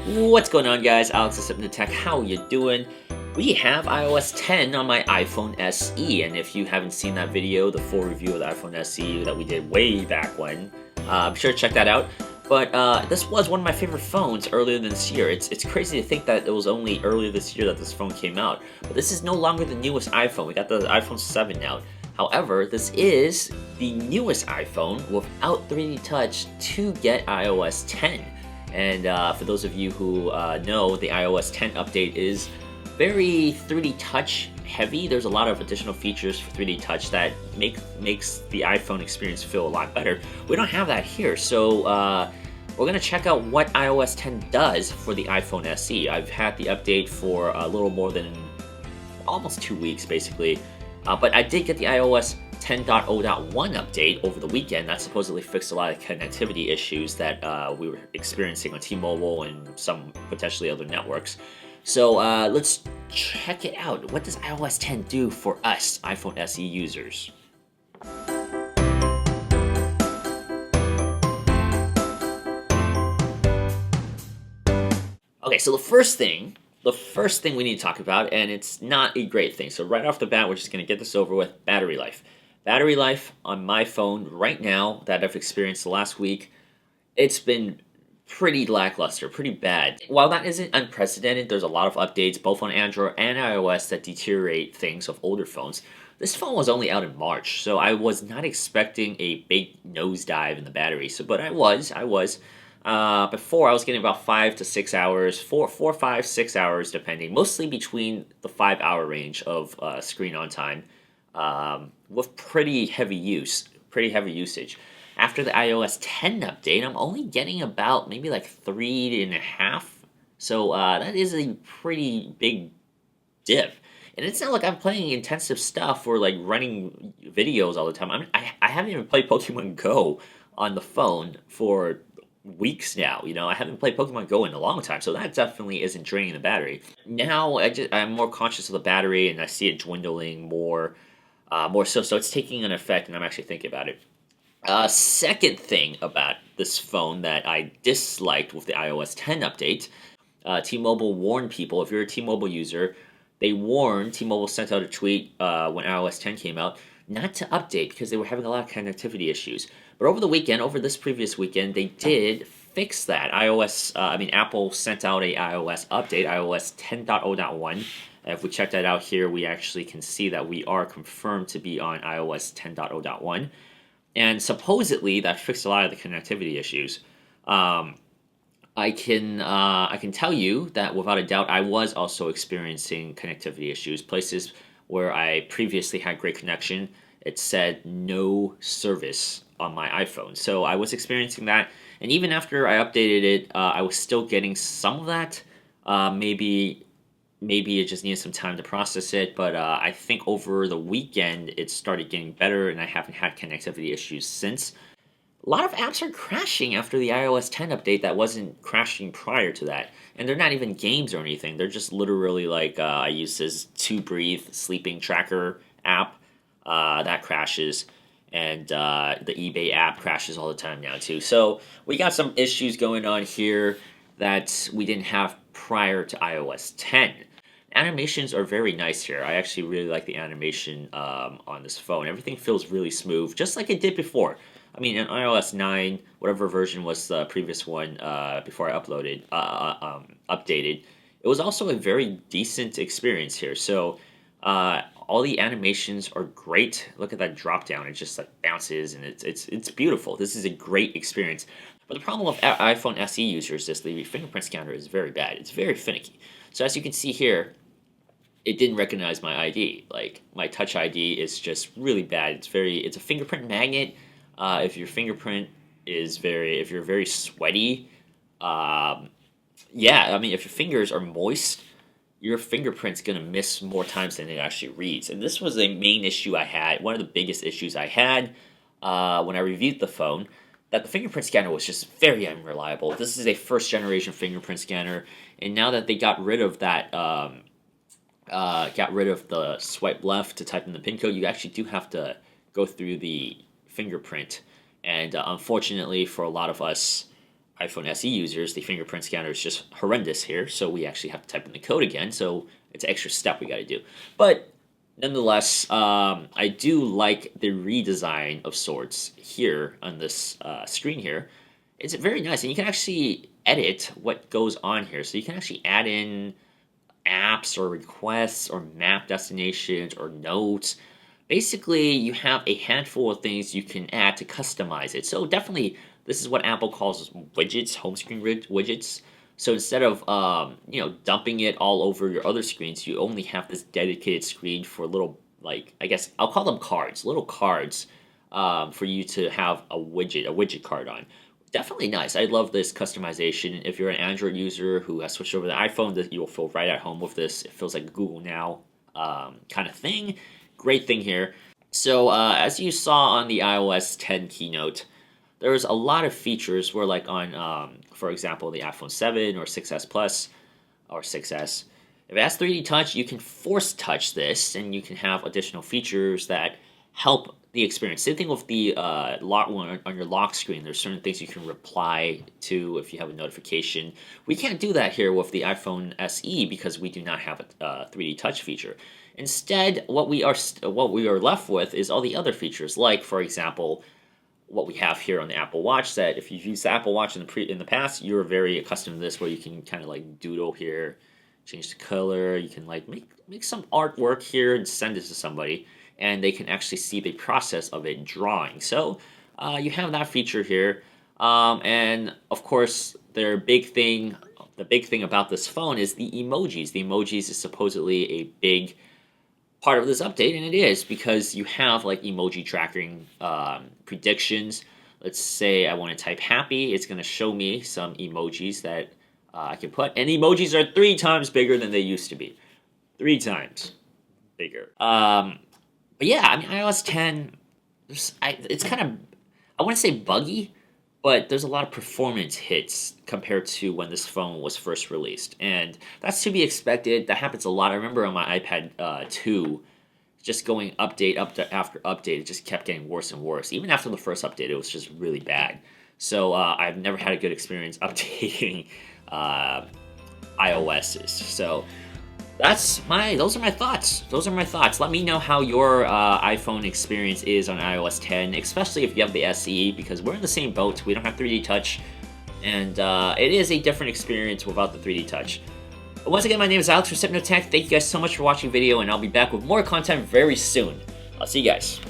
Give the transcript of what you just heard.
What's going on, guys? Alex is the Tech. How you doing? We have iOS 10 on my iPhone SE, and if you haven't seen that video, the full review of the iPhone SE that we did way back when, be sure to check that out. But this was one of my favorite phones earlier this year. It's crazy to think that it was only earlier this year that this phone came out. But this is no longer the newest iPhone. We got the iPhone 7 now. However, this is the newest iPhone without 3D Touch to get iOS 10. And for those of you who know, the iOS 10 update is very 3D Touch heavy. There's a lot of additional features for 3D Touch that makes the iPhone experience feel a lot better. We don't have that here, so we're going to check out what iOS 10 does for the iPhone SE. I've had the update for a little more than almost 2 weeks, basically. But I did get the iOS 10.0.1 update over the weekend. That supposedly fixed a lot of connectivity issues that we were experiencing on T-Mobile and some potentially other networks. So let's check it out. What does iOS 10 do for us iPhone SE users? Okay, so the first thing we need to talk about, and it's not a great thing. So right off the bat, we're just going to get this over with, battery life. Battery life on my phone right now that I've experienced the last week, it's been pretty lackluster, pretty bad. While that isn't unprecedented, there's a lot of updates both on Android and iOS that deteriorate things of older phones. This phone was only out in March, so I was not expecting a big nosedive in the battery. But I was. Before I was getting about 5 to 6 hours, 4, 5, 6 hours depending, mostly between the 5-hour range of screen on time, with pretty heavy usage. After the iOS 10 update, I'm only getting about maybe like 3.5. So that is a pretty big dip. And it's not like I'm playing intensive stuff or like running videos all the time. I haven't even played Pokemon Go on the phone for weeks now. I haven't played Pokemon Go in a long time, so that definitely isn't draining the battery. Now I'm more conscious of the battery, and I see it dwindling more so it's taking an effect, and I'm actually thinking about it. Second thing about this phone that I disliked with the iOS 10 update, T-Mobile warned people. If you're a T-Mobile user, T-Mobile sent out a tweet when iOS 10 came out, not to update because they were having a lot of connectivity issues. But over this previous weekend, they did fix that. Apple sent out a iOS update, iOS 10.0.1. If we check that out here, we actually can see that we are confirmed to be on iOS 10.0.1. And supposedly that fixed a lot of the connectivity issues. I can tell you that without a doubt, I was also experiencing connectivity issues. Places where I previously had great connection, it said no service on my iPhone. So I was experiencing that, and even after I updated it, I was still getting some of that. Maybe it just needed some time to process it, but I think over the weekend it started getting better, and I haven't had connectivity issues since. A lot of apps are crashing after the iOS 10 update that wasn't crashing prior to that. And they're not even games or anything. They're just literally like, I use this To Breathe sleeping tracker app that crashes. And the eBay app crashes all the time now too. So we got some issues going on here that we didn't have prior to iOS 10. Animations are very nice here. I actually really like the animation on this phone. Everything feels really smooth, just like it did before. I mean, in iOS 9, whatever version was the previous one before I updated, it was also a very decent experience here. So all the animations are great. Look at that drop down; it just like bounces, and it's beautiful. This is a great experience. But the problem with iPhone SE users is the fingerprint scanner is very bad. It's very finicky. So as you can see here, it didn't recognize my ID. Like my Touch ID is just really bad. It's a fingerprint magnet. If you're very sweaty, if your fingers are moist, your fingerprint's gonna miss more times than it actually reads. And this was a main issue I had, one of the biggest issues I had when I reviewed the phone, that the fingerprint scanner was just very unreliable. This is a first generation fingerprint scanner, and now that they got rid of that, got rid of the swipe left to type in the PIN code, you actually do have to go through the fingerprint. And unfortunately for a lot of us iPhone SE users, the fingerprint scanner is just horrendous here, so we actually have to type in the code again, so it's an extra step we got to do. But nonetheless, I do like the redesign of sorts here on this screen here. It's very nice, and you can actually edit what goes on here. So you can actually add in apps or requests or map destinations or notes. Basically, you have a handful of things you can add to customize it. So definitely, this is what Apple calls widgets, home screen widgets. So instead of dumping it all over your other screens, you only have this dedicated screen for little, like, I guess I'll call them cards, little cards, for you to have a widget card on. Definitely nice. I love this customization. If you're an Android user who has switched over to the iPhone, that you will feel right at home with this. It feels like a Google Now kind of thing. Great thing here. So as you saw on the iOS 10 keynote, there's a lot of features where, like on, for example, the iPhone 7 or 6s Plus or 6s, if it has 3D touch, you can force touch this, and you can have additional features that help the experience. Same thing with the lock one on your lock screen. There's certain things you can reply to if you have a notification. We can't do that here with the iPhone SE because we do not have a 3D touch feature. Instead, what we are left with is all the other features, like, for example, what we have here on the Apple Watch. That if you've used the Apple Watch in the past, you're very accustomed to this, where you can kind of like doodle here, change the color. You can like make some artwork here and send it to somebody, and they can actually see the process of it drawing. So you have that feature here, and of course, the big thing about this phone is the emojis. The emojis is supposedly a big part of this update, and it is, because you have like emoji tracking predictions. Let's say I want to type happy, it's going to show me some emojis that I can put, and emojis are 3 times bigger than they used to be. 3 times bigger. But yeah, I mean, iOS 10, it's kind of, I wouldn't say buggy, but there's a lot of performance hits compared to when this phone was first released. And that's to be expected. That happens a lot. I remember on my iPad 2, just going update after update, it just kept getting worse and worse. Even after the first update, it was just really bad. So I've never had a good experience updating iOSs. So those are my thoughts. Let me know how your iPhone experience is on iOS 10, especially if you have the SE, because we're in the same boat. We don't have 3D touch, and it is a different experience without the 3D touch. But once again, my name is Alex from Hypnotech. Thank you guys so much for watching the video, and I'll be back with more content very soon. I'll see you guys.